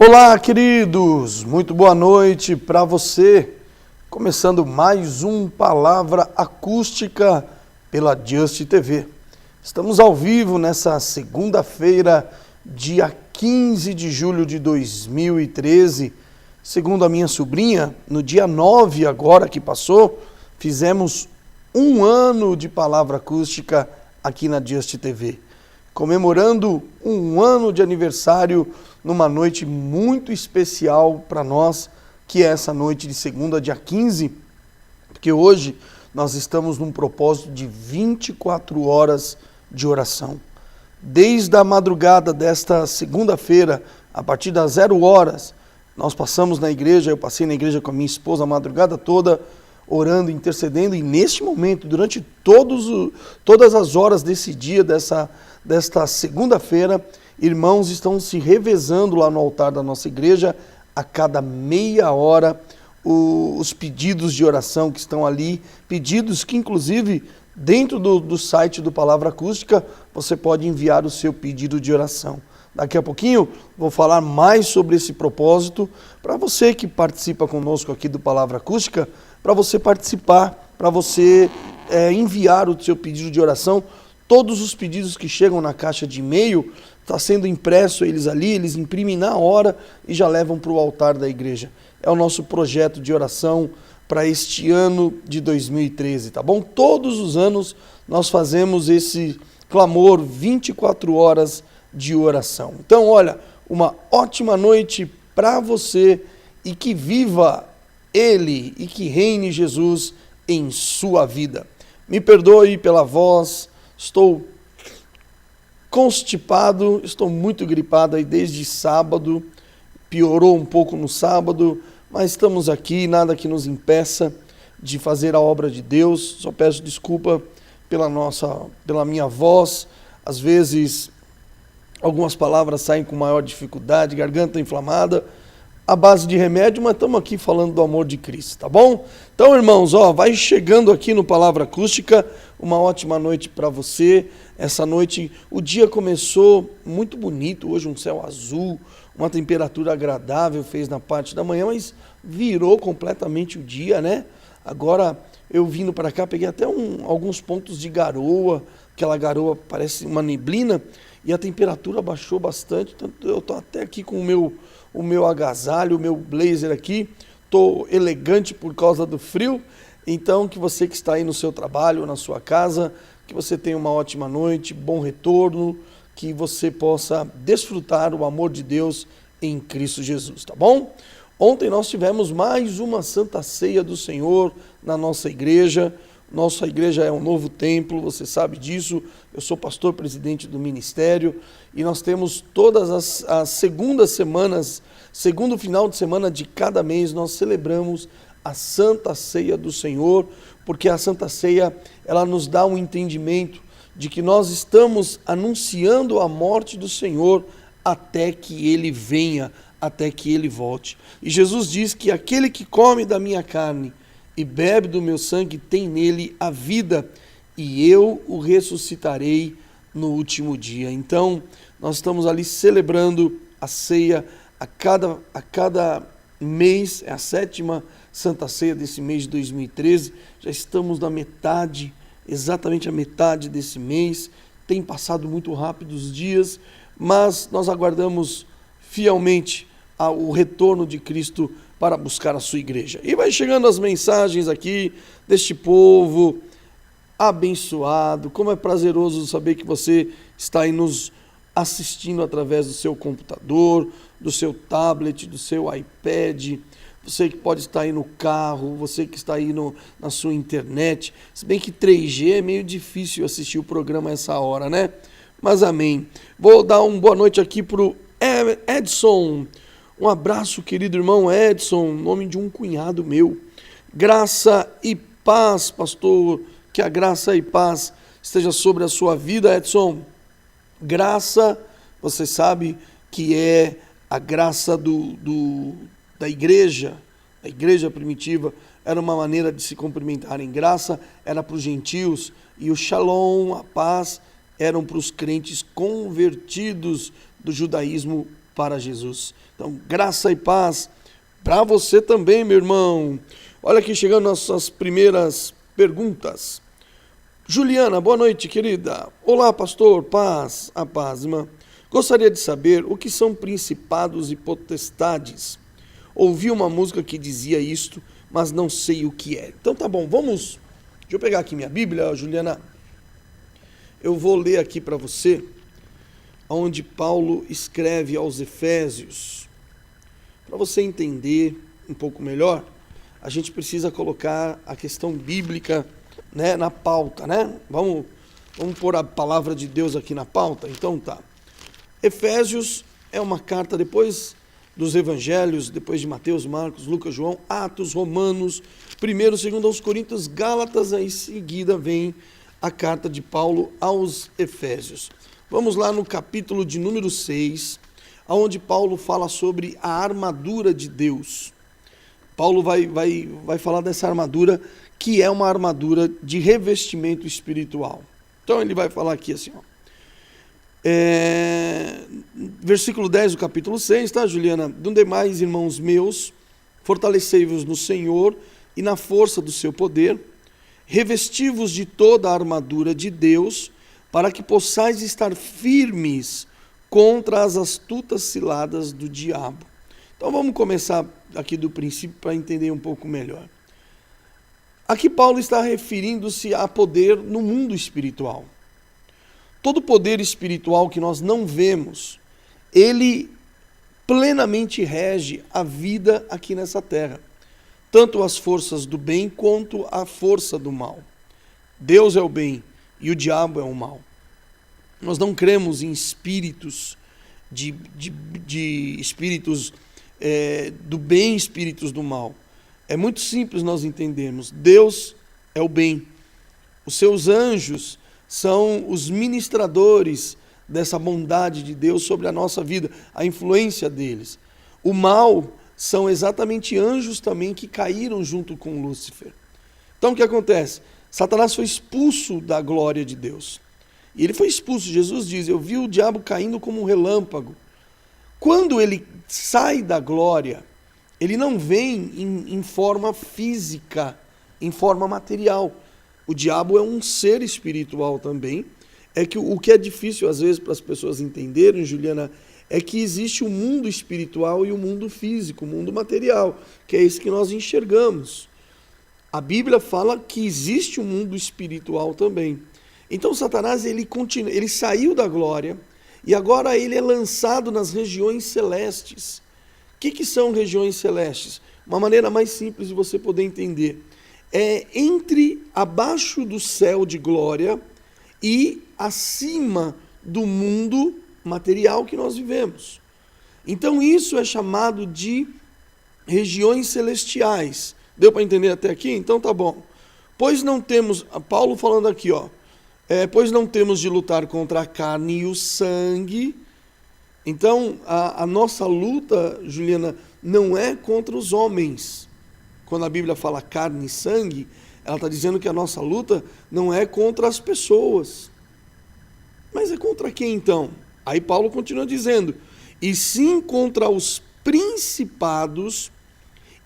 Olá, queridos! Muito boa noite para você. Começando mais um Palavra Acústica pela Just TV. Estamos ao vivo nessa segunda-feira, dia 15 de julho de 2013. Segundo a minha sobrinha, no dia 9 agora que passou, fizemos um ano de Palavra Acústica aqui na Just TV. Comemorando um ano de aniversário numa noite muito especial para nós, que é essa noite de segunda, dia 15, porque hoje nós estamos num propósito de 24 horas de oração. Desde a madrugada desta segunda-feira, a partir das 0 horas, nós passamos na igreja, eu passei na igreja com a minha esposa a madrugada toda, orando, intercedendo, e neste momento, durante todas as horas desse dia, desta segunda-feira, irmãos estão se revezando lá no altar da nossa igreja, a cada meia hora, os pedidos de oração que estão ali, pedidos que inclusive dentro do site do Palavra Acústica, você pode enviar o seu pedido de oração. Daqui a pouquinho vou falar mais sobre esse propósito, para você que participa conosco aqui do Palavra Acústica, para você participar, para você enviar o seu pedido de oração. Todos os pedidos que chegam na caixa de e-mail, está sendo impresso eles ali, eles imprimem na hora e já levam para o altar da igreja. É o nosso projeto de oração para este ano de 2013, tá bom? Todos os anos nós fazemos esse clamor 24 horas de oração. Então, olha, uma ótima noite para você e que viva Ele e que reine Jesus em sua vida. Me perdoe pela voz, estou constipado, estou muito gripado aí desde sábado, piorou um pouco no sábado, mas estamos aqui, nada que nos impeça de fazer a obra de Deus. Só peço desculpa pela minha voz, às vezes algumas palavras saem com maior dificuldade, garganta inflamada, à base de remédio, mas estamos aqui falando do amor de Cristo, tá bom? Então, irmãos, vai chegando aqui no Palavra Acústica, uma ótima noite para você. Essa noite, o dia começou muito bonito, hoje um céu azul, uma temperatura agradável, fez na parte da manhã, mas virou completamente o dia, né? Agora, eu vindo para cá, peguei até alguns pontos de garoa, aquela garoa parece uma neblina, e a temperatura baixou bastante, tanto eu estou até aqui com o meu agasalho, o meu blazer aqui, estou elegante por causa do frio. Então, que você que está aí no seu trabalho, na sua casa, que você tenha uma ótima noite, bom retorno, que você possa desfrutar o amor de Deus em Cristo Jesus, tá bom? Ontem nós tivemos mais uma Santa Ceia do Senhor na nossa igreja. Nossa igreja é um novo templo, você sabe disso. Eu sou pastor presidente do ministério e nós temos todas as segundas semanas, segundo final de semana de cada mês, nós celebramos a Santa Ceia do Senhor, porque a Santa Ceia, ela nos dá um entendimento de que nós estamos anunciando a morte do Senhor até que Ele venha, até que Ele volte. E Jesus diz que aquele que come da minha carne e bebe do meu sangue tem nele a vida, e eu o ressuscitarei no último dia. Então, nós estamos ali celebrando a ceia a cada mês, é a 7ª Santa Ceia desse mês de 2013, já estamos na metade, exatamente a metade desse mês, tem passado muito rápido os dias, mas nós aguardamos fielmente o retorno de Cristo para buscar a sua igreja. E vai chegando as mensagens aqui deste povo abençoado, como é prazeroso saber que você está aí nos assistindo através do seu computador, do seu tablet, do seu iPad, você que pode estar aí no carro, você que está aí na sua internet, se bem que 3G é meio difícil assistir o programa a essa hora, né? Mas amém. Vou dar uma boa noite aqui para o Edson. Um abraço, querido irmão Edson, nome de um cunhado meu. Graça e paz, pastor, que a graça e paz esteja sobre a sua vida, Edson. Graça, você sabe que é a graça da igreja primitiva, era uma maneira de se cumprimentarem. Graça era para os gentios e o shalom, a paz, eram para os crentes convertidos do judaísmo para Jesus. Então, graça e paz para você também, meu irmão. Olha aqui, chegando nossas primeiras perguntas. Juliana, boa noite, querida. Olá, pastor, paz, a paz, irmã. Gostaria de saber o que são principados e potestades. Ouvi uma música que dizia isto, mas não sei o que é. Então tá bom, vamos. Deixa eu pegar aqui minha Bíblia, Juliana. Eu vou ler aqui para você, onde Paulo escreve aos Efésios. Para você entender um pouco melhor, a gente precisa colocar a questão bíblica, né, na pauta, né? Vamos pôr a palavra de Deus aqui na pauta? Então tá. Efésios é uma carta depois dos evangelhos, depois de Mateus, Marcos, Lucas, João, Atos, Romanos, 1º, 2º aos Coríntios, Gálatas, aí em seguida vem a carta de Paulo aos Efésios. Vamos lá no capítulo de número 6, onde Paulo fala sobre a armadura de Deus. Paulo vai falar dessa armadura, que é uma armadura de revestimento espiritual. Então ele vai falar aqui assim, ó. Versículo 10 do capítulo 6, tá, Juliana? Do demais, irmãos meus, fortalecei-vos no Senhor e na força do seu poder, revesti-vos de toda a armadura de Deus, para que possais estar firmes contra as astutas ciladas do diabo. Então vamos começar aqui do princípio para entender um pouco melhor. Aqui Paulo está referindo-se a poder no mundo espiritual. Todo poder espiritual que nós não vemos, ele plenamente rege a vida aqui nessa terra. Tanto as forças do bem quanto a força do mal. Deus é o bem e o diabo é o mal. Nós não cremos em espíritos de espíritos do bem, espíritos do mal. É muito simples nós entendermos. Deus é o bem. Os seus anjos são os ministradores dessa bondade de Deus sobre a nossa vida, a influência deles. O mal são exatamente anjos também que caíram junto com Lúcifer. Então o que acontece? Satanás foi expulso da glória de Deus. E ele foi expulso. Jesus diz, eu vi o diabo caindo como um relâmpago. Quando ele sai da glória, ele não vem em forma física, em forma material. O diabo é um ser espiritual também. É que o que é difícil às vezes para as pessoas entenderem, Juliana, é que existe o mundo espiritual e o mundo físico, o mundo material, que é esse que nós enxergamos. A Bíblia fala que existe um mundo espiritual também. Então Satanás ele saiu da glória e agora ele é lançado nas regiões celestes. O que são regiões celestes? Uma maneira mais simples de você poder entender. É abaixo do céu de glória e acima do mundo material que nós vivemos. Então isso é chamado de regiões celestiais. Deu para entender até aqui? Então tá bom. Pois não temos, Paulo falando aqui, ó, pois não temos de lutar contra a carne e o sangue. Então a nossa luta, Juliana, não é contra os homens. Quando a Bíblia fala carne e sangue, ela está dizendo que a nossa luta não é contra as pessoas. Mas é contra quem então? Aí Paulo continua dizendo, e sim contra os principados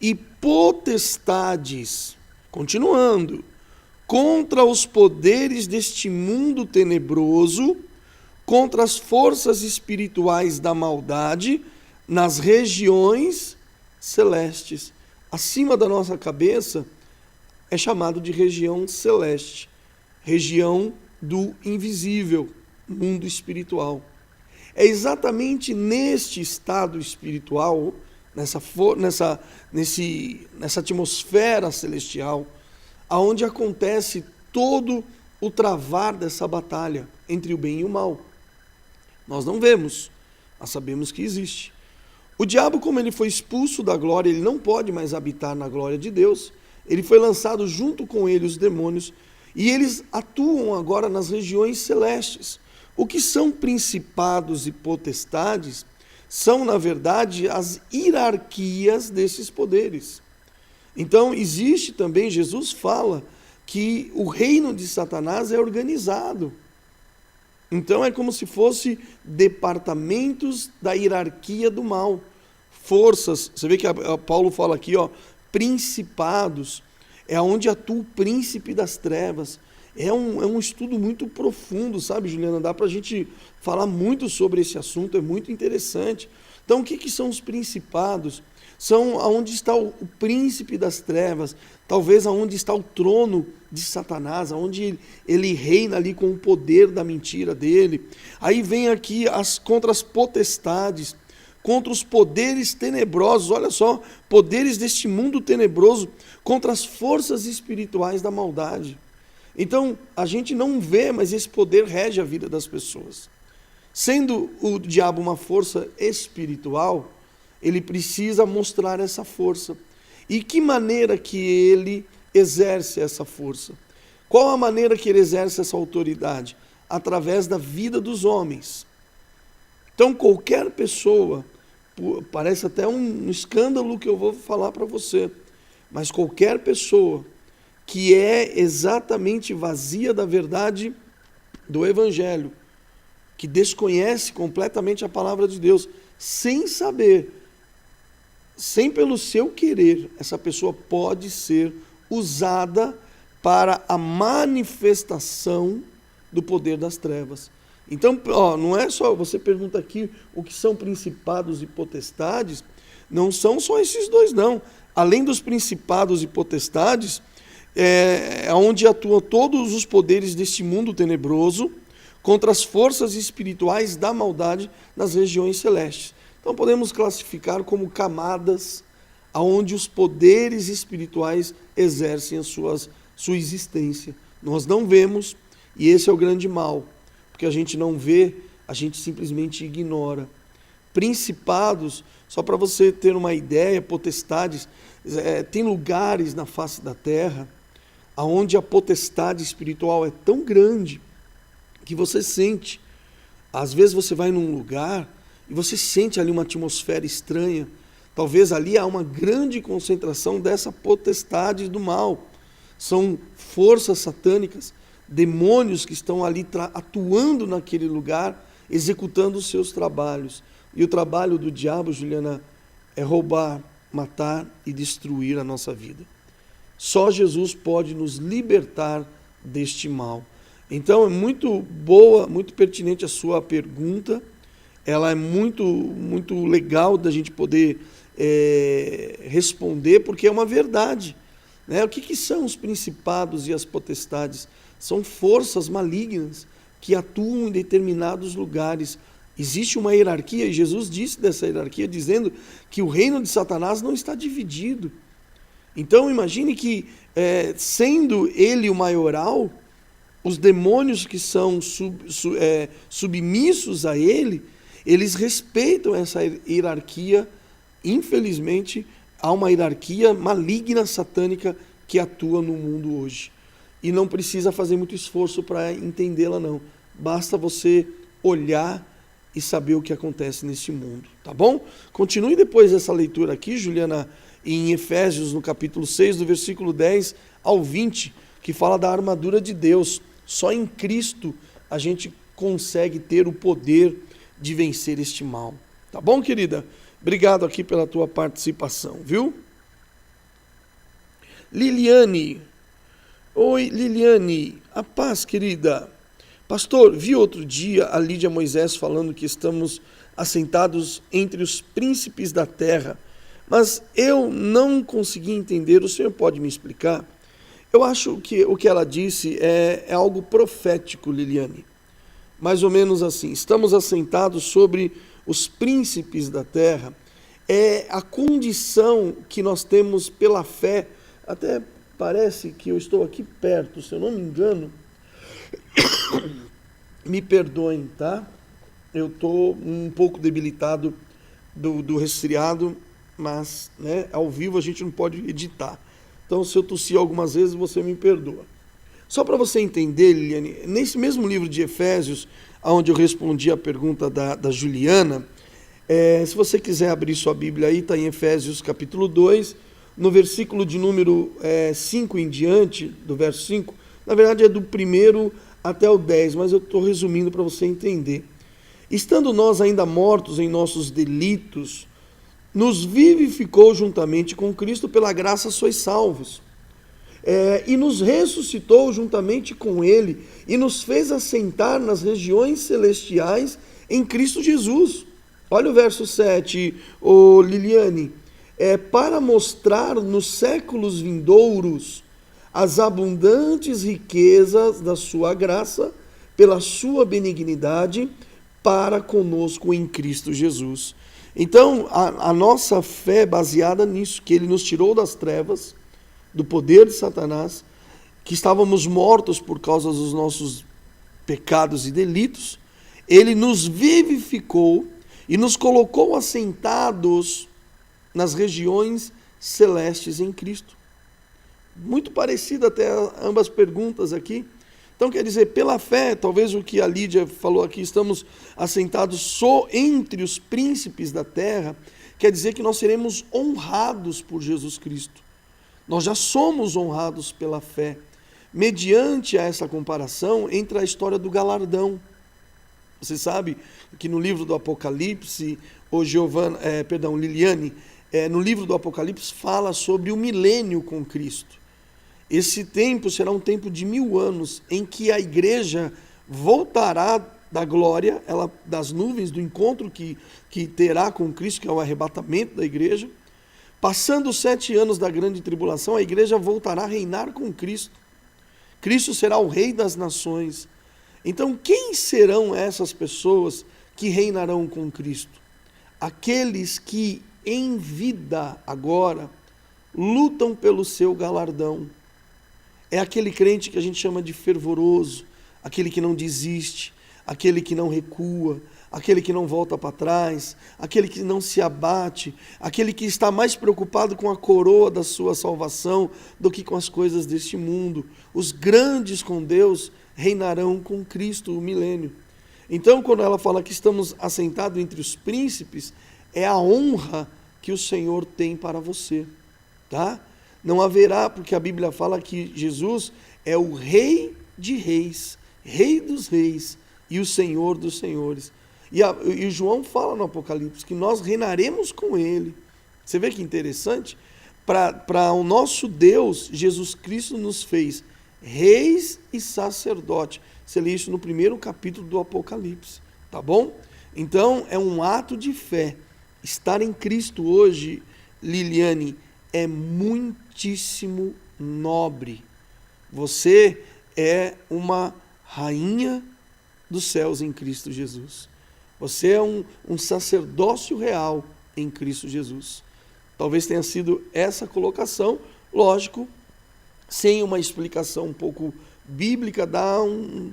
e potestades, continuando, contra os poderes deste mundo tenebroso, contra as forças espirituais da maldade nas regiões celestes. Acima da nossa cabeça é chamado de região celeste, região do invisível, mundo espiritual. É exatamente neste estado espiritual, nessa atmosfera celestial, aonde acontece todo o travar dessa batalha entre o bem e o mal. Nós não vemos, mas sabemos que existe. O diabo, como ele foi expulso da glória, ele não pode mais habitar na glória de Deus. Ele foi lançado junto com ele, os demônios, e eles atuam agora nas regiões celestes. O que são principados e potestades são, na verdade, as hierarquias desses poderes. Então, existe também, Jesus fala, que o reino de Satanás é organizado. Então é como se fosse departamentos da hierarquia do mal. Forças, você vê que Paulo fala aqui, ó, principados, é onde atua o príncipe das trevas. É um estudo muito profundo, sabe, Juliana? Dá para a gente falar muito sobre esse assunto, é muito interessante. Então, o que são os principados? São aonde está o príncipe das trevas, talvez aonde está o trono de Satanás, aonde ele reina ali com o poder da mentira dele. Aí vem aqui contra as potestades, contra os poderes tenebrosos, olha só, poderes deste mundo tenebroso, contra as forças espirituais da maldade. Então, a gente não vê, mas esse poder rege a vida das pessoas. Sendo o diabo uma força espiritual, ele precisa mostrar essa força. E que maneira que ele exerce essa força? Qual a maneira que ele exerce essa autoridade? Através da vida dos homens. Então, qualquer pessoa, parece até um escândalo que eu vou falar para você, mas qualquer pessoa que é exatamente vazia da verdade do Evangelho, que desconhece completamente a palavra de Deus, sem saber, sem pelo seu querer, essa pessoa pode ser usada para a manifestação do poder das trevas. Então, não é só, você pergunta aqui o que são principados e potestades, não são só esses dois, não. Além dos principados e potestades, é onde atuam todos os poderes deste mundo tenebroso contra as forças espirituais da maldade nas regiões celestes. Então podemos classificar como camadas aonde os poderes espirituais exercem sua existência. Nós não vemos, e esse é o grande mal, porque a gente não vê, a gente simplesmente ignora. Principados, só para você ter uma ideia, potestades, tem lugares na face da terra aonde a potestade espiritual é tão grande que você sente. Às vezes você vai num lugar e você sente ali uma atmosfera estranha. Talvez ali há uma grande concentração dessa potestade do mal. São forças satânicas, demônios que estão ali atuando naquele lugar, executando os seus trabalhos. E o trabalho do diabo, Juliana, é roubar, matar e destruir a nossa vida. Só Jesus pode nos libertar deste mal. Então é muito boa, muito pertinente a sua pergunta. Ela é muito legal da gente poder responder, porque é uma verdade. Né? O que são os principados e as potestades? São forças malignas que atuam em determinados lugares. Existe uma hierarquia, e Jesus disse dessa hierarquia, dizendo que o reino de Satanás não está dividido. Então imagine que, sendo ele o maioral, os demônios que são submissos a ele, eles respeitam essa hierarquia. Infelizmente, há uma hierarquia maligna, satânica, que atua no mundo hoje. E não precisa fazer muito esforço para entendê-la, não. Basta você olhar e saber o que acontece nesse mundo, tá bom? Continue depois dessa leitura aqui, Juliana, em Efésios, no capítulo 6, do versículo 10 ao 20, que fala da armadura de Deus. Só em Cristo a gente consegue ter o poder de vencer este mal. Tá bom, querida? Obrigado aqui pela tua participação, viu? Liliane. Oi, Liliane. A paz, querida. Pastor, vi outro dia a Lídia Moisés falando que estamos assentados entre os príncipes da terra, mas eu não consegui entender. O senhor pode me explicar? Eu acho que o que ela disse é algo profético, Liliane. Mais ou menos assim, estamos assentados sobre os príncipes da terra. É a condição que nós temos pela fé. Até parece que eu estou aqui perto, se eu não me engano. Me perdoem, tá? Eu estou um pouco debilitado do resfriado, mas ao vivo a gente não pode editar. Então, se eu tossir algumas vezes, você me perdoa. Só para você entender, Liliane, nesse mesmo livro de Efésios, onde eu respondi a pergunta da Juliana, se você quiser abrir sua Bíblia aí, está em Efésios capítulo 2, no versículo de número 5 em diante, do verso 5, na verdade é do 1 até o 10, mas eu estou resumindo para você entender. Estando nós ainda mortos em nossos delitos, nos vivificou juntamente com Cristo, pela graça sois salvos. E nos ressuscitou juntamente com Ele, e nos fez assentar nas regiões celestiais em Cristo Jesus. Olha o verso 7, Liliane. Para mostrar nos séculos vindouros as abundantes riquezas da sua graça, pela sua benignidade, para conosco em Cristo Jesus. Então, a nossa fé é baseada nisso, que Ele nos tirou das trevas, do poder de Satanás, que estávamos mortos por causa dos nossos pecados e delitos. Ele nos vivificou e nos colocou assentados nas regiões celestes em Cristo. Muito parecido até ambas perguntas aqui. Então, quer dizer, pela fé, talvez o que a Lídia falou aqui, estamos assentados só entre os príncipes da terra, quer dizer que nós seremos honrados por Jesus Cristo. Nós já somos honrados pela fé. Mediante essa comparação, entra a história do galardão. Você sabe que no livro do Apocalipse, Liliane, no livro do Apocalipse fala sobre o milênio com Cristo. Esse tempo será um tempo de 1000 anos, em que a igreja voltará da glória, das nuvens, do encontro que terá com Cristo, que é o arrebatamento da igreja. Passando os 7 anos da grande tribulação, a igreja voltará a reinar com Cristo. Cristo será o rei das nações. Então, quem serão essas pessoas que reinarão com Cristo? Aqueles que em vida agora lutam pelo seu galardão. É aquele crente que a gente chama de fervoroso, aquele que não desiste, aquele que não recua, aquele que não volta para trás, aquele que não se abate, aquele que está mais preocupado com a coroa da sua salvação do que com as coisas deste mundo. Os grandes com Deus reinarão com Cristo o milênio. Então, quando ela fala que estamos assentados entre os príncipes, é a honra que o Senhor tem para você, tá? Não haverá, porque a Bíblia fala que Jesus é o Rei de Reis, Rei dos Reis e o Senhor dos Senhores. E João fala no Apocalipse que nós reinaremos com Ele. Você vê que interessante? Para o nosso Deus, Jesus Cristo nos fez reis e sacerdote. Você lê isso no 1º capítulo do Apocalipse, tá bom? Então, é um ato de fé. Estar em Cristo hoje, Liliane, é muitíssimo nobre. Você é uma rainha dos céus em Cristo Jesus. Você é um sacerdócio real em Cristo Jesus. Talvez tenha sido essa colocação, lógico, sem uma explicação um pouco bíblica, dá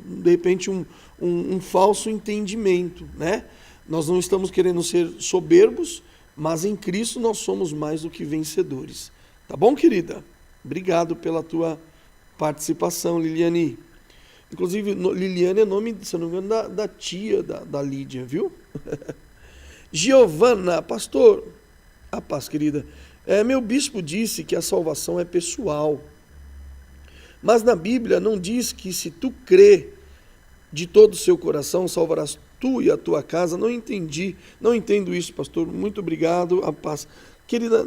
de repente um falso entendimento, né? Nós não estamos querendo ser soberbos, mas em Cristo nós somos mais do que vencedores. Tá bom, querida? Obrigado pela tua participação, Liliane. Inclusive, Liliane é nome, se não me engano, da tia da Lídia, viu? Giovana, pastor, a paz, querida. Meu bispo disse que a salvação é pessoal. Mas na Bíblia não diz que se tu crê de todo o seu coração, salvarás tu e a tua casa. Não entendo isso, pastor. Muito obrigado, a paz. Querida,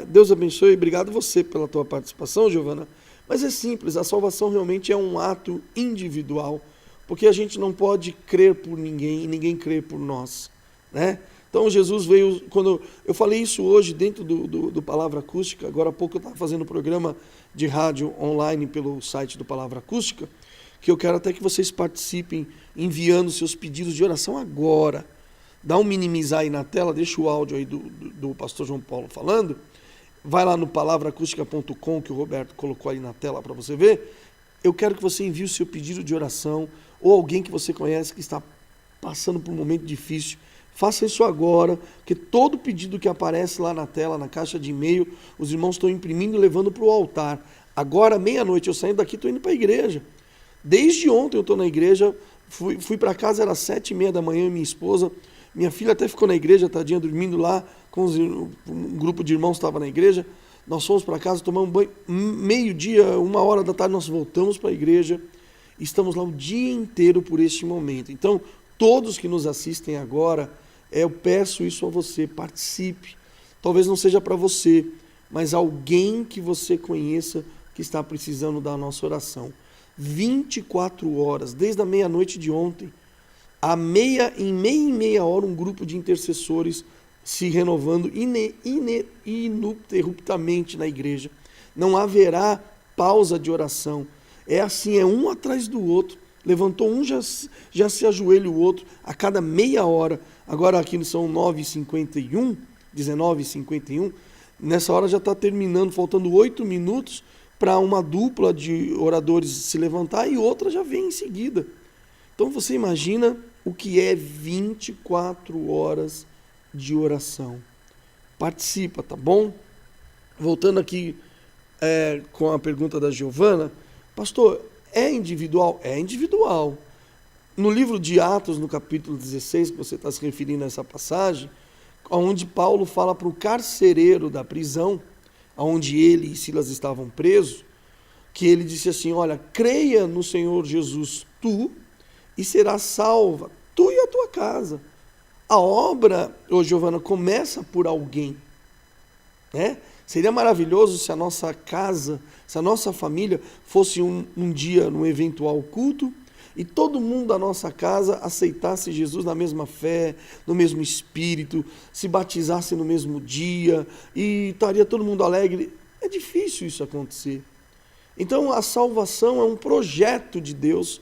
Deus abençoe, obrigado você pela tua participação, Giovana. Mas é simples, a salvação realmente é um ato individual, porque a gente não pode crer por ninguém e ninguém crer por nós, né? Então Jesus veio, quando eu falei isso hoje dentro do Palavra Acústica, agora há pouco eu estava fazendo um programa de rádio online pelo site do Palavra Acústica, que eu quero até que vocês participem enviando seus pedidos de oração agora. Dá um minimizar aí na tela, deixa o áudio aí do pastor João Paulo falando. Vai lá no palavraacústica.com, que o Roberto colocou aí na tela para você ver. Eu quero que você envie o seu pedido de oração, ou alguém que você conhece que está passando por um momento difícil. Faça isso agora, porque todo pedido que aparece lá na tela, na caixa de e-mail, os irmãos estão imprimindo e levando para o altar. Agora, meia-noite, eu saindo daqui, estou indo para a igreja. Desde ontem eu estou na igreja, fui para casa, era 7h30 da manhã, minha esposa, minha filha até ficou na igreja, tadinha, dormindo lá, um grupo de irmãos estava na igreja. Nós fomos para casa, tomamos banho, meio-dia, 1h da tarde, nós voltamos para a igreja. Estamos lá o dia inteiro por este momento. Então, todos que nos assistem agora, eu peço isso a você, participe. Talvez não seja para você, mas alguém que você conheça que está precisando da nossa oração. 24 horas, desde a meia-noite de ontem, em meia hora, um grupo de intercessores se renovando ininterruptamente na igreja. Não haverá pausa de oração. É assim, é um atrás do outro. Levantou um, já se ajoelha o outro, a cada meia hora. Agora aqui são 9h51, 19h51, nessa hora já está terminando, faltando 8 minutos para uma dupla de oradores se levantar e outra já vem em seguida. Então você imagina o que é 24 horas de oração. Participa, tá bom? Voltando aqui com a pergunta da Giovana, pastor, é individual? É individual. No livro de Atos, no capítulo 16, que você está se referindo a essa passagem, onde Paulo fala para o carcereiro da prisão, onde ele e Silas estavam presos, que ele disse assim, olha, creia no Senhor Jesus tu, e serás salva, tu e a tua casa. A obra, Giovana, começa por alguém, né? Seria maravilhoso se a nossa casa, se a nossa família fosse um dia num eventual culto e todo mundo da nossa casa aceitasse Jesus na mesma fé, no mesmo espírito, se batizasse no mesmo dia e estaria todo mundo alegre. É difícil isso acontecer. Então a salvação é um projeto de Deus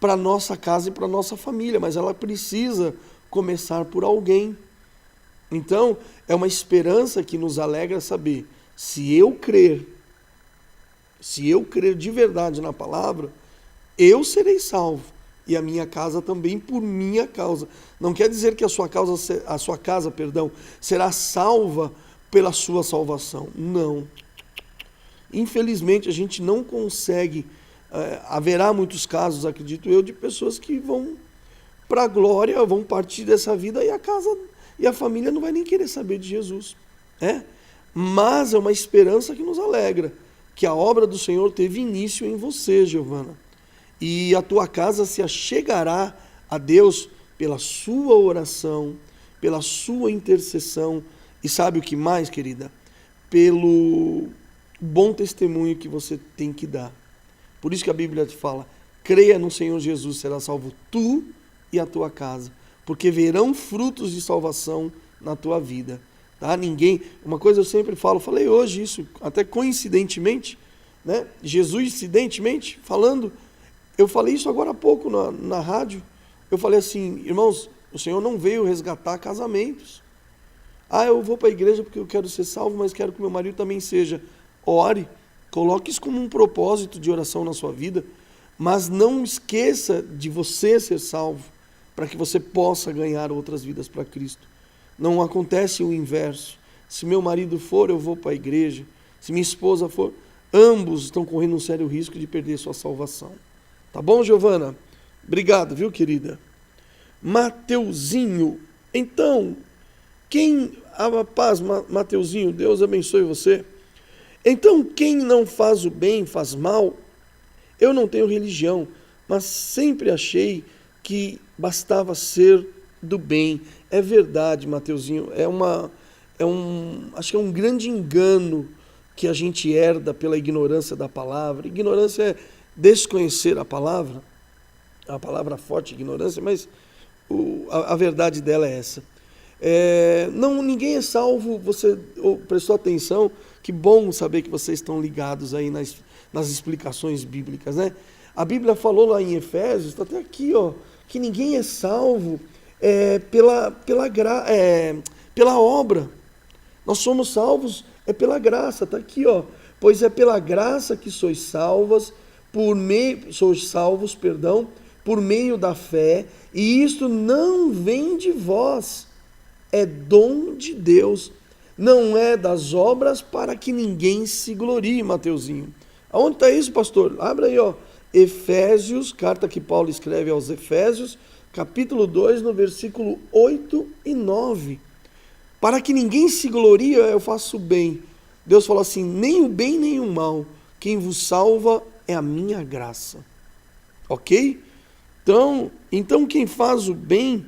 para a nossa casa e para a nossa família, mas ela precisa começar por alguém. Então, é uma esperança que nos alegra saber, se eu crer de verdade na palavra, eu serei salvo, e a minha casa também por minha causa. Não quer dizer que a sua casa, será salva pela sua salvação. Não. Infelizmente, a gente não consegue, haverá muitos casos, acredito eu, de pessoas que vão para a glória, vão partir dessa vida e a casa e a família não vai nem querer saber de Jesus. Mas é uma esperança que nos alegra, que a obra do Senhor teve início em você, Giovana. E a tua casa se achegará a Deus pela sua oração, pela sua intercessão. E sabe o que mais, querida? Pelo bom testemunho que você tem que dar. Por isso que a Bíblia te fala, creia no Senhor Jesus, será salvo tu e a tua casa, porque verão frutos de salvação na tua vida. Tá? Uma coisa eu sempre falei hoje isso, até coincidentemente, né? Jesusidentemente falando, eu falei isso agora há pouco na rádio, eu falei assim, irmãos, o Senhor não veio resgatar casamentos. Eu vou para a igreja porque eu quero ser salvo, mas quero que meu marido também seja. Ore, coloque isso como um propósito de oração na sua vida, mas não esqueça de você ser salvo, para que você possa ganhar outras vidas para Cristo. Não acontece o inverso. Se meu marido for, eu vou para a igreja. Se minha esposa for, ambos estão correndo um sério risco de perder sua salvação. Tá bom, Giovana? Obrigado, viu, querida? Mateuzinho. Então, a paz, Mateuzinho, Deus abençoe você. Então, quem não faz o bem, faz mal. Eu não tenho religião, mas sempre achei que bastava ser do bem. É verdade, Mateuzinho, acho que é um grande engano que a gente herda pela ignorância da palavra. Ignorância é desconhecer a palavra forte, ignorância, mas a verdade dela é essa. Ninguém é salvo, você prestou atenção, que bom saber que vocês estão ligados aí nas explicações bíblicas, né? A Bíblia falou lá em Efésios, está até aqui, que ninguém é salvo pela obra. Nós somos salvos pela graça, está aqui, pois é pela graça que sois salvos, por meio da fé, e isto não vem de vós, é dom de Deus, não é das obras para que ninguém se glorie, Mateuzinho. Aonde está isso, pastor? Abre aí, Efésios, carta que Paulo escreve aos Efésios, capítulo 2, no versículo 8 e 9. Para que ninguém se glorie, eu faço o bem. Deus falou assim, nem o bem nem o mal, quem vos salva é a minha graça. ok? Então quem faz o bem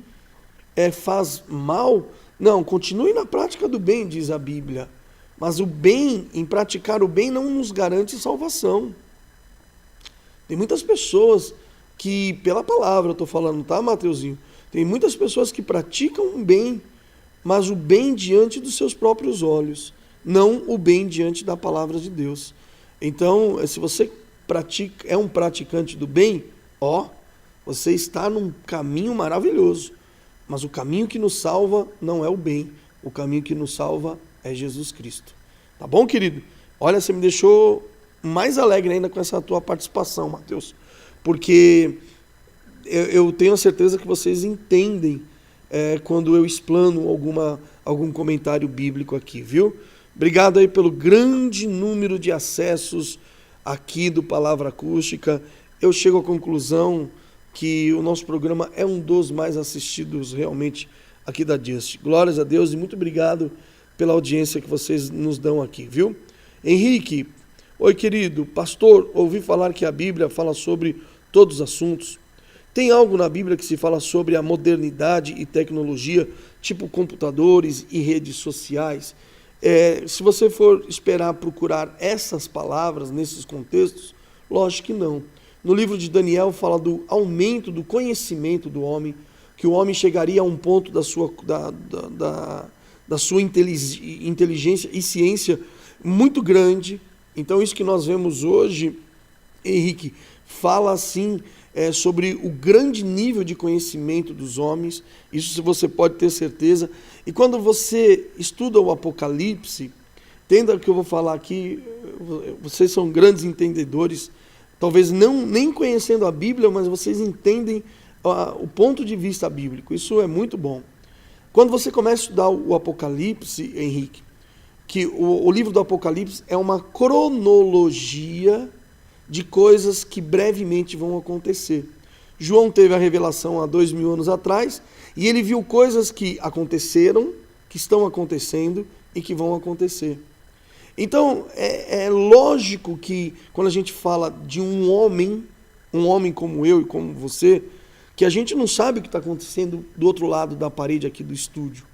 faz mal? Não, continue na prática do bem, diz a Bíblia. Mas o bem, em praticar o bem, não nos garante salvação. Tem muitas pessoas que, pela palavra eu estou falando, tá, Mateuzinho? Tem muitas pessoas que praticam o bem, mas o bem diante dos seus próprios olhos, não o bem diante da palavra de Deus. Então, se você é um praticante do bem, você está num caminho maravilhoso. Mas o caminho que nos salva não é o bem. O caminho que nos salva é Jesus Cristo. Tá bom, querido? Olha, você me deixou mais alegre ainda com essa tua participação, Mateus. Porque eu tenho a certeza que vocês entendem quando eu explano algum comentário bíblico aqui, viu? Obrigado aí pelo grande número de acessos aqui do Palavra Acústica. Eu chego à conclusão que o nosso programa é um dos mais assistidos realmente aqui da Just. Glórias a Deus e muito obrigado pela audiência que vocês nos dão aqui, viu? Henrique, oi querido, pastor, ouvi falar que a Bíblia fala sobre todos os assuntos. Tem algo na Bíblia que se fala sobre a modernidade e tecnologia, tipo computadores e redes sociais? Se você for esperar procurar essas palavras nesses contextos, lógico que não. No livro de Daniel fala do aumento do conhecimento do homem, que o homem chegaria a um ponto da sua inteligência e ciência muito grande. Então isso que nós vemos hoje, Henrique, fala assim sobre o grande nível de conhecimento dos homens, isso você pode ter certeza. E quando você estuda o Apocalipse, entenda o que eu vou falar aqui, vocês são grandes entendedores, talvez nem conhecendo a Bíblia, mas vocês entendem o ponto de vista bíblico. Isso é muito bom. Quando você começa a estudar o Apocalipse, Henrique, que o livro do Apocalipse é uma cronologia de coisas que brevemente vão acontecer. João teve a revelação há 2000 anos atrás e ele viu coisas que aconteceram, que estão acontecendo e que vão acontecer. Então, é lógico que quando a gente fala de um homem como eu e como você, que a gente não sabe o que está acontecendo do outro lado da parede aqui do estúdio.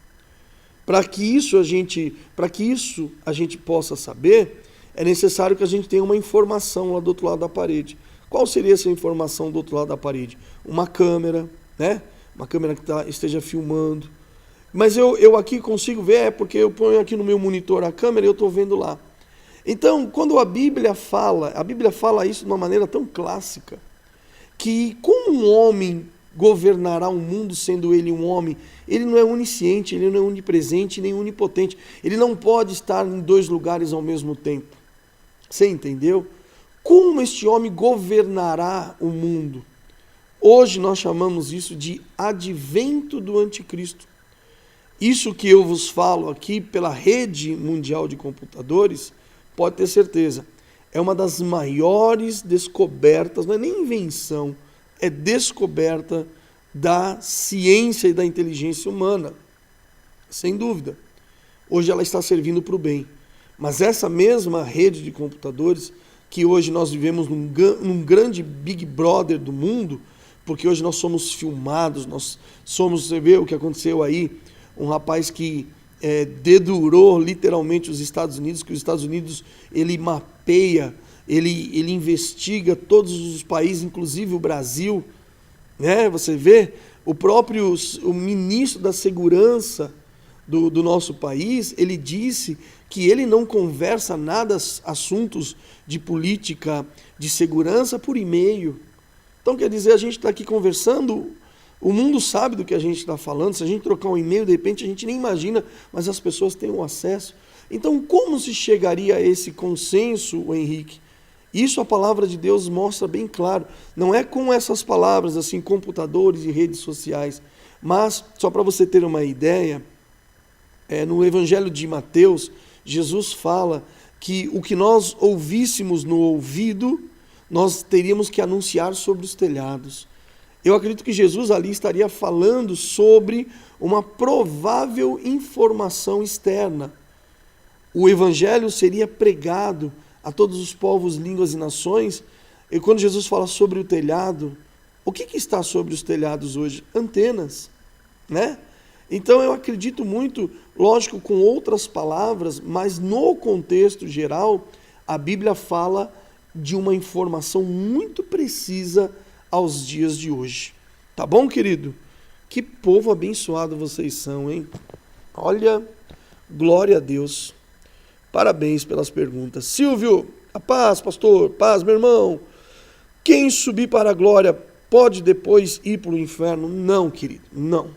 Para que isso a gente possa saber, é necessário que a gente tenha uma informação lá do outro lado da parede. Qual seria essa informação do outro lado da parede? Uma câmera, né? Uma câmera que esteja filmando. Mas eu aqui consigo ver, porque eu ponho aqui no meu monitor a câmera e eu estou vendo lá. Então, quando a Bíblia fala isso de uma maneira tão clássica, que como um homem governará o mundo sendo ele um homem? Ele não é onisciente, ele não é onipresente, nem onipotente. Ele não pode estar em dois lugares ao mesmo tempo. Você entendeu? Como este homem governará o mundo? Hoje nós chamamos isso de advento do anticristo. Isso que eu vos falo aqui pela rede mundial de computadores, pode ter certeza, é uma das maiores descobertas, não é nem invenção, é descoberta da ciência e da inteligência humana. Sem dúvida. Hoje ela está servindo para o bem. Mas essa mesma rede de computadores, que hoje nós vivemos num grande Big Brother do mundo, porque hoje nós somos filmados, você vê o que aconteceu aí, um rapaz que dedurou literalmente os Estados Unidos, que os Estados Unidos, ele mapeia, ele investiga todos os países, inclusive o Brasil, né? Você vê, o ministro da Segurança do nosso país, ele disse que ele não conversa nada assuntos de política, de segurança por e-mail. Então, quer dizer, a gente está aqui conversando, o mundo sabe do que a gente está falando, se a gente trocar um e-mail, de repente a gente nem imagina, mas as pessoas têm o acesso. Então, como se chegaria a esse consenso, Henrique? Isso a palavra de Deus mostra bem claro. Não é com essas palavras, assim, computadores e redes sociais, mas, só para você ter uma ideia, no Evangelho de Mateus, Jesus fala que o que nós ouvíssemos no ouvido, nós teríamos que anunciar sobre os telhados. Eu acredito que Jesus ali estaria falando sobre uma provável informação externa. O Evangelho seria pregado a todos os povos, línguas e nações, E quando Jesus fala sobre o telhado, o que está sobre os telhados hoje? Antenas, né? Então eu acredito muito, lógico, com outras palavras, mas no contexto geral, a Bíblia fala de uma informação muito precisa aos dias de hoje. Tá bom, querido? Que povo abençoado vocês são, hein? Olha, glória a Deus. Parabéns pelas perguntas. Silvio, a paz, pastor, paz, meu irmão. Quem subir para a glória pode depois ir para o inferno? Não, querido, não.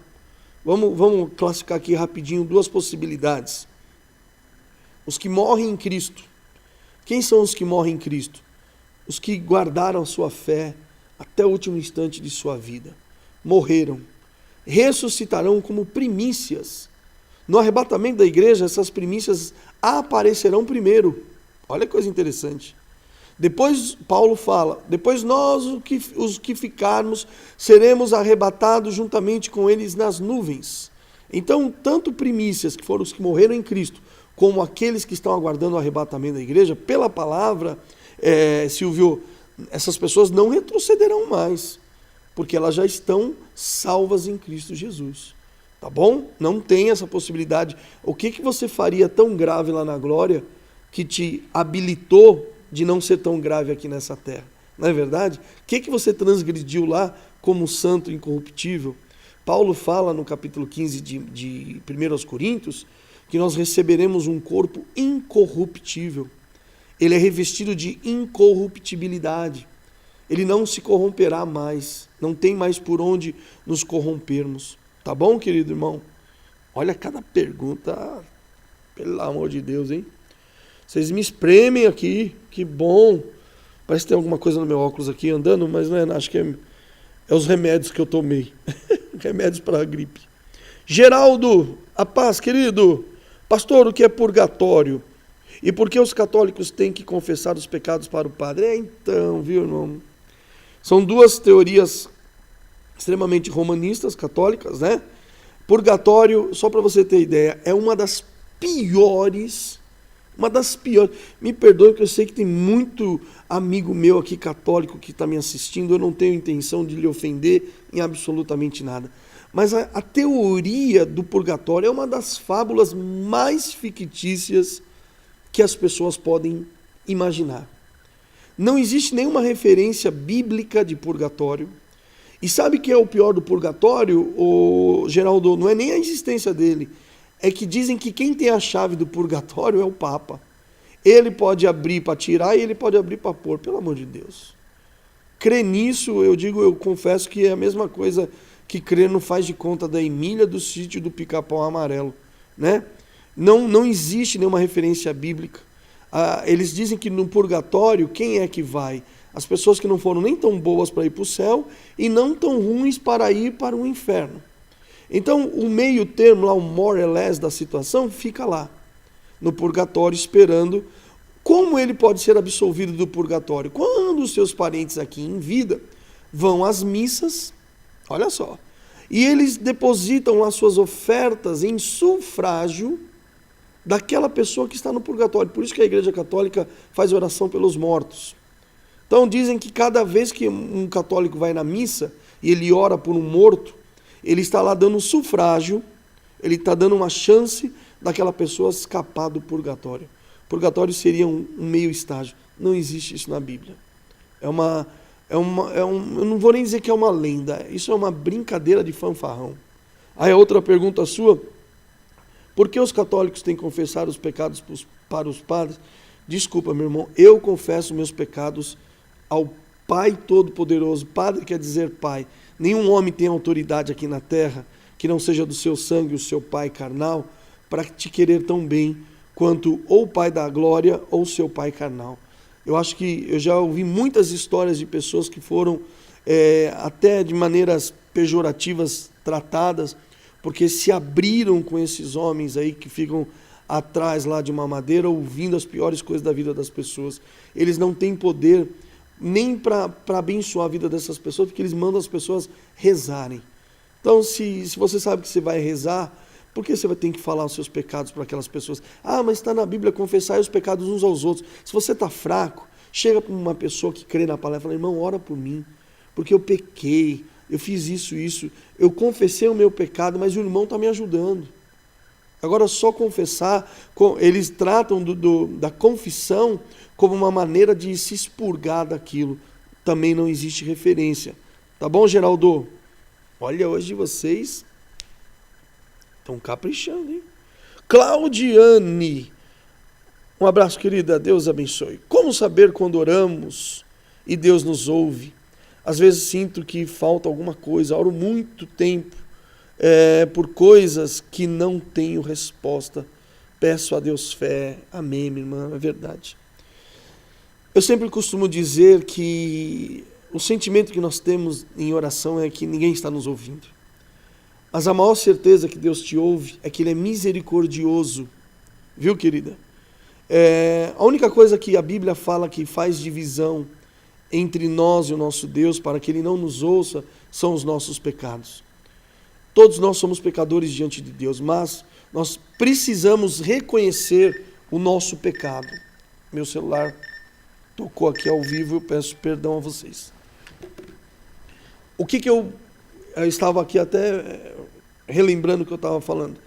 Vamos classificar aqui rapidinho duas possibilidades. Os que morrem em Cristo. Quem são os que morrem em Cristo? Os que guardaram a sua fé até o último instante de sua vida. Morreram. Ressuscitarão como primícias. No arrebatamento da igreja, essas primícias aparecerão primeiro. Olha que coisa interessante. Depois, Paulo fala, depois nós, os que ficarmos, seremos arrebatados juntamente com eles nas nuvens. Então, tanto primícias, que foram os que morreram em Cristo, como aqueles que estão aguardando o arrebatamento da igreja, pela palavra, Silvio, essas pessoas não retrocederão mais, porque elas já estão salvas em Cristo Jesus. Tá bom? Não tem essa possibilidade. O que você faria tão grave lá na glória que te habilitou de não ser tão grave aqui nessa terra? Não é verdade? O que você transgrediu lá como santo incorruptível? Paulo fala no capítulo 15 de 1 Coríntios que nós receberemos um corpo incorruptível. Ele é revestido de incorruptibilidade. Ele não se corromperá mais. Não tem mais por onde nos corrompermos. Tá bom, querido irmão? Olha cada pergunta. Pelo amor de Deus, hein? Vocês me espremem aqui. Que bom. Parece que tem alguma coisa no meu óculos aqui andando, mas não é, acho que é os remédios que eu tomei. Remédios para a gripe. Geraldo, a paz, querido. Pastor, o que é purgatório? E por que os católicos têm que confessar os pecados para o padre? Então, viu, irmão? São duas teorias extremamente romanistas, católicas, né? Purgatório, só para você ter ideia, é uma das piores. Me perdoe que eu sei que tem muito amigo meu aqui católico que está me assistindo, eu não tenho intenção de lhe ofender em absolutamente nada. Mas a teoria do purgatório é uma das fábulas mais fictícias que as pessoas podem imaginar. Não existe nenhuma referência bíblica de purgatório. E sabe o que é o pior do purgatório, Geraldo? Não é nem a existência dele. É que dizem que quem tem a chave do purgatório é o Papa. Ele pode abrir para tirar e ele pode abrir para pôr, pelo amor de Deus. Crer nisso, eu confesso que é a mesma coisa que crer no faz de conta da Emília do sítio do Pica-Pau Amarelo, né? Não existe nenhuma referência bíblica. Eles dizem que no purgatório, quem é que vai? As pessoas que não foram nem tão boas para ir para o céu e não tão ruins para ir para o inferno. Então, o meio termo, lá, o more or less da situação, fica lá, no purgatório, esperando. Como ele pode ser absolvido do purgatório? Quando os seus parentes aqui em vida vão às missas, olha só, e eles depositam lá suas ofertas em sufrágio daquela pessoa que está no purgatório. Por isso que a Igreja Católica faz oração pelos mortos. Então dizem que cada vez que um católico vai na missa e ele ora por um morto, ele está lá dando um sufrágio, ele está dando uma chance daquela pessoa escapar do purgatório. Purgatório seria um meio estágio. Não existe isso na Bíblia. Eu não vou nem dizer que é uma lenda, isso é uma brincadeira de fanfarrão. Aí a outra pergunta sua, por que os católicos têm que confessar os pecados para os padres? Desculpa, meu irmão, eu confesso meus pecados ao Pai Todo-Poderoso. Padre quer dizer Pai. Nenhum homem tem autoridade aqui na terra que não seja do seu sangue, o seu pai carnal, para te querer tão bem quanto ou o Pai da glória ou o seu pai carnal. Eu acho que eu já ouvi muitas histórias de pessoas que foram até de maneiras pejorativas tratadas, porque se abriram com esses homens aí que ficam atrás lá de uma madeira ouvindo as piores coisas da vida das pessoas. Eles não têm poder nem para abençoar a vida dessas pessoas, porque eles mandam as pessoas rezarem. Então, se você sabe que você vai rezar, por que você vai ter que falar os seus pecados para aquelas pessoas? Ah, mas está na Bíblia, confessai os pecados uns aos outros. Se você está fraco, Chega para uma pessoa que crê na palavra e fala, irmão, ora por mim, porque eu pequei, eu fiz isso, eu confessei o meu pecado, mas o irmão está me ajudando. Agora, só confessar, eles tratam da confissão como uma maneira de se expurgar daquilo. Também não existe referência. Tá bom, Geraldo? Olha, hoje vocês estão caprichando, hein? Claudiane, um abraço, querida, Deus abençoe. Como saber quando oramos e Deus nos ouve? Às vezes sinto que falta alguma coisa, oro muito tempo por coisas que não tenho resposta. Peço a Deus fé. Amém, minha irmã, é verdade. Eu sempre costumo dizer que o sentimento que nós temos em oração é que ninguém está nos ouvindo. Mas a maior certeza que Deus te ouve é que Ele é misericordioso. Viu, querida? A única coisa que a Bíblia fala que faz divisão entre nós e o nosso Deus, para que Ele não nos ouça, são os nossos pecados. Todos nós somos pecadores diante de Deus, mas nós precisamos reconhecer o nosso pecado. Meu celular tocou aqui ao vivo, eu peço perdão a vocês. O que eu estava aqui até relembrando o que eu estava falando.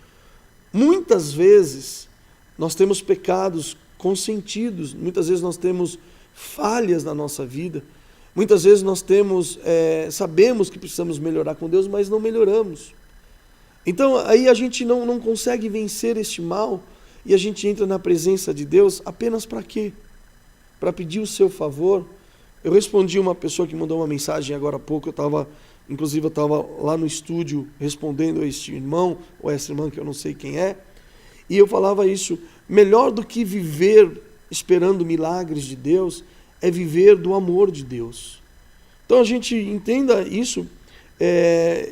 Muitas vezes nós temos pecados consentidos, muitas vezes nós temos falhas na nossa vida, muitas vezes nós sabemos que precisamos melhorar com Deus, mas não melhoramos. Então aí a gente não consegue vencer este mal e a gente entra na presença de Deus apenas para quê? Para pedir o seu favor. Eu respondi uma pessoa que mandou uma mensagem agora há pouco, eu estava lá no estúdio respondendo a este irmão, ou essa irmã que eu não sei quem é, e eu falava isso, melhor do que viver esperando milagres de Deus, é viver do amor de Deus. Então a gente entenda isso,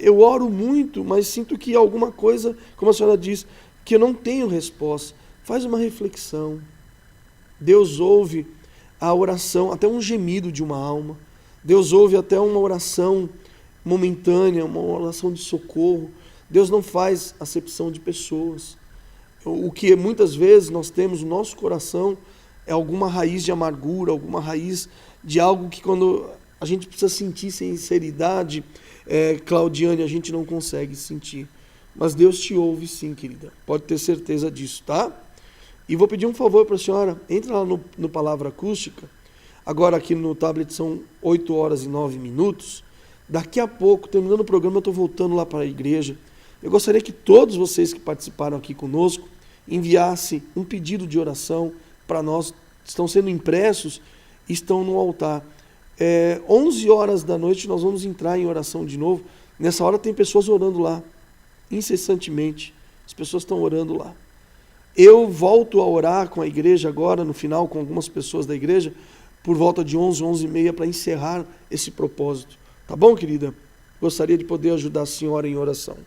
eu oro muito, mas sinto que alguma coisa, como a senhora diz, que eu não tenho resposta. Faz uma reflexão. Deus ouve a oração, até um gemido de uma alma. Deus ouve até uma oração momentânea, uma oração de socorro. Deus não faz acepção de pessoas. O que muitas vezes nós temos no nosso coração é alguma raiz de amargura, alguma raiz de algo que quando a gente precisa sentir sinceridade, Claudiane, a gente não consegue sentir. Mas Deus te ouve sim, querida. Pode ter certeza disso, tá? E vou pedir um favor para a senhora, entra lá no Palavra Acústica, agora aqui no tablet são 8h09, daqui a pouco, terminando o programa, eu estou voltando lá para a igreja. Eu gostaria que todos vocês que participaram aqui conosco enviassem um pedido de oração para nós, estão sendo impressos e estão no altar. 11h da noite nós vamos entrar em oração de novo. Nessa hora tem pessoas orando lá, incessantemente, as pessoas estão orando lá. Eu volto a orar com a igreja agora, no final, com algumas pessoas da igreja, por volta de 11h30, para encerrar esse propósito. Tá bom, querida? Gostaria de poder ajudar a senhora em oração.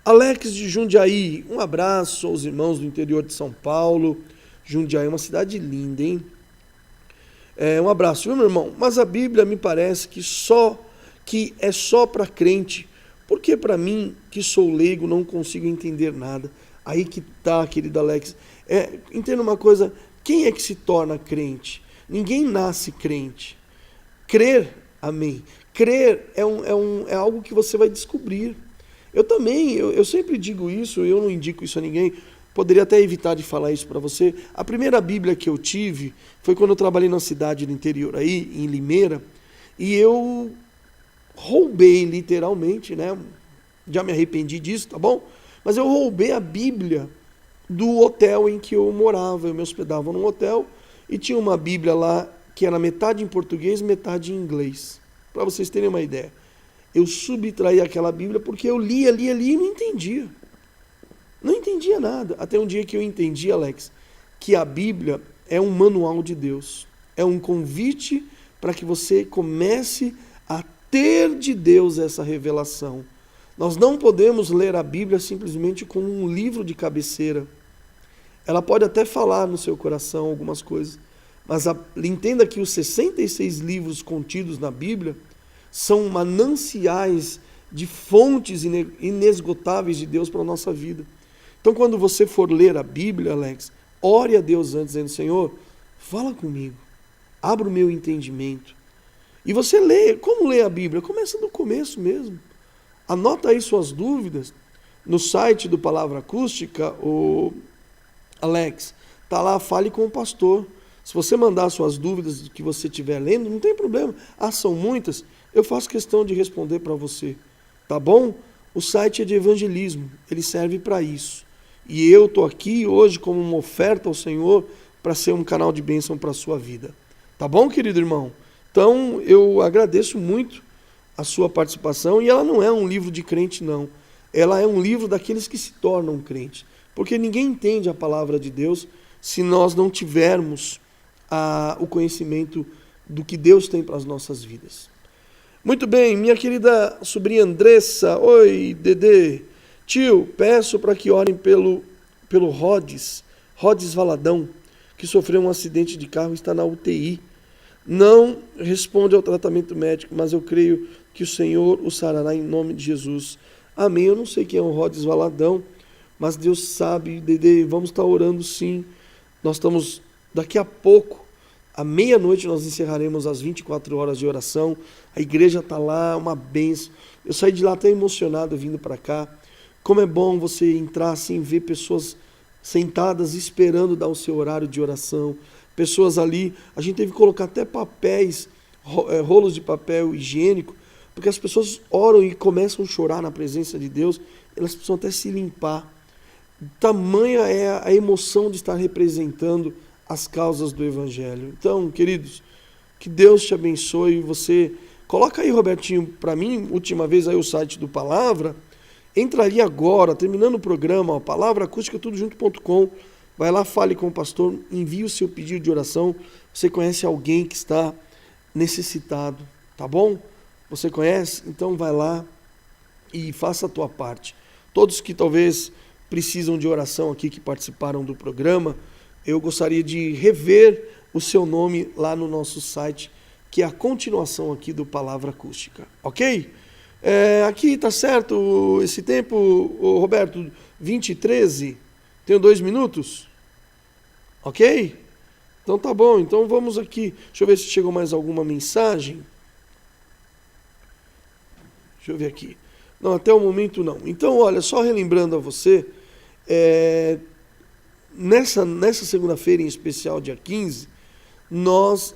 Alex de Jundiaí, um abraço aos irmãos do interior de São Paulo. Jundiaí é uma cidade linda, hein? Um abraço, viu, meu irmão? Mas a Bíblia me parece que é só para crente, porque para mim, que sou leigo, não consigo entender nada. Aí que tá, querido Alex. Entenda uma coisa, quem é que se torna crente? Ninguém nasce crente. Crer, amém. Crer é algo que você vai descobrir. Eu sempre digo isso, eu não indico isso a ninguém, poderia até evitar de falar isso para você. A primeira Bíblia que eu tive foi quando eu trabalhei na cidade do interior, aí em Limeira, e eu roubei literalmente, né? Já me arrependi disso, tá bom? Mas eu roubei a Bíblia do hotel em que eu morava. Eu me hospedava num hotel e tinha uma Bíblia lá que era metade em português, metade em inglês. Para vocês terem uma ideia. Eu subtraí aquela Bíblia porque eu lia e não entendia. Não entendia nada. Até um dia que eu entendi, Alex, que a Bíblia é um manual de Deus. É um convite para que você comece a ter de Deus essa revelação. Nós não podemos ler a Bíblia simplesmente como um livro de cabeceira. Ela pode até falar no seu coração algumas coisas, mas entenda que os 66 livros contidos na Bíblia são mananciais de fontes inesgotáveis de Deus para a nossa vida. Então, quando você for ler a Bíblia, Alex, ore a Deus antes, dizendo, Senhor, fala comigo, abra o meu entendimento. E você lê, como lê a Bíblia? Começa do começo mesmo. Anota aí suas dúvidas no site do Palavra Acústica, o Alex, tá lá, fale com o pastor. Se você mandar suas dúvidas do que você estiver lendo, não tem problema. Ah, são muitas, eu faço questão de responder para você, tá bom? O site é de evangelismo, ele serve para isso. E eu estou aqui hoje como uma oferta ao Senhor para ser um canal de bênção para a sua vida. Tá bom, querido irmão? Então, eu agradeço muito a sua participação, e ela não é um livro de crente, não. Ela é um livro daqueles que se tornam crentes. Porque ninguém entende a palavra de Deus se nós não tivermos o conhecimento do que Deus tem para as nossas vidas. Muito bem, minha querida sobrinha Andressa. Oi, Dedê. Tio, peço para que orem pelo Rhodes Valadão, que sofreu um acidente de carro e está na UTI. Não responde ao tratamento médico, mas eu creio que o Senhor o sarará em nome de Jesus. Amém. Eu não sei quem é o Rhodes Valadão, mas Deus sabe, Dedê, vamos estar orando sim. Nós estamos, daqui a pouco, à meia-noite, nós encerraremos as 24 horas de oração. A igreja está lá, uma bênção. Eu saí de lá até emocionado vindo para cá. Como é bom você entrar assim, ver pessoas sentadas esperando dar o seu horário de oração. Pessoas ali, a gente teve que colocar até papéis, rolos de papel higiênico, porque as pessoas oram e começam a chorar na presença de Deus, elas precisam até se limpar. Tamanha é a emoção de estar representando as causas do Evangelho. Então, queridos, que Deus te abençoe. Você coloca aí, Robertinho, para mim, última vez aí o site do Palavra. Entra ali agora, terminando o programa, palavraacústica.com. Vai lá, fale com o pastor, envie o seu pedido de oração. Você conhece alguém que está necessitado, tá bom? Você conhece? Então vai lá e faça a tua parte. Todos que talvez precisam de oração aqui, que participaram do programa, eu gostaria de rever o seu nome lá no nosso site, que é a continuação aqui do Palavra Acústica, ok? Aqui tá certo esse tempo, Roberto, 20h13, tenho 2 minutos, ok? Então tá bom, então vamos aqui, deixa eu ver se chegou mais alguma mensagem. Deixa eu ver aqui. Não, até o momento não. Então, olha, só relembrando a você, nessa segunda-feira, em especial, dia 15, nós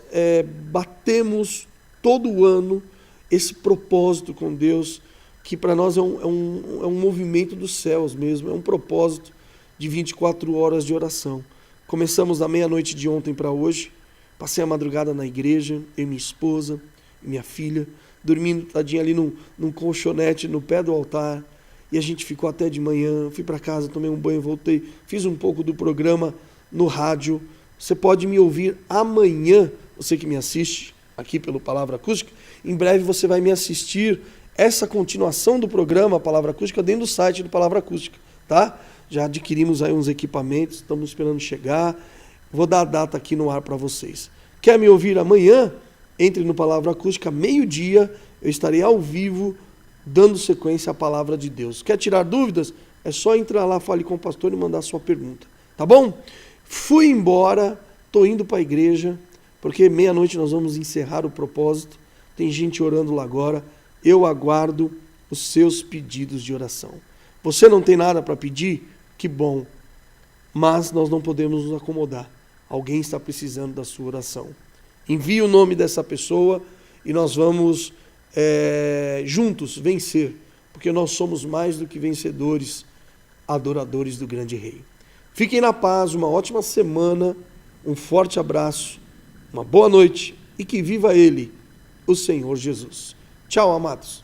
batemos todo o ano esse propósito com Deus, que para nós é um movimento dos céus mesmo, é um propósito de 24 horas de oração. Começamos da meia-noite de ontem para hoje, passei a madrugada na igreja, eu e minha esposa, e minha filha, dormindo tadinha ali num colchonete no pé do altar, e a gente ficou até de manhã. Fui para casa, tomei um banho, voltei, fiz um pouco do programa no rádio. Você pode me ouvir amanhã, você que me assiste aqui pelo Palavra Acústica, em breve você vai me assistir essa continuação do programa Palavra Acústica dentro do site do Palavra Acústica, tá? Já adquirimos aí uns equipamentos, estamos esperando chegar, vou dar a data aqui no ar para vocês. Quer me ouvir amanhã? Entre no Palavra Acústica, meio-dia, eu estarei ao vivo, dando sequência à Palavra de Deus. Quer tirar dúvidas? É só entrar lá, fale com o pastor e mandar sua pergunta, tá bom? Fui embora, estou indo para a igreja, porque meia-noite nós vamos encerrar o propósito, tem gente orando lá agora, eu aguardo os seus pedidos de oração. Você não tem nada para pedir? Que bom, mas nós não podemos nos acomodar, alguém está precisando da sua oração. Envie o nome dessa pessoa e nós vamos juntos vencer, porque nós somos mais do que vencedores, adoradores do grande Rei. Fiquem na paz, uma ótima semana, um forte abraço, uma boa noite e que viva Ele, o Senhor Jesus. Tchau, amados.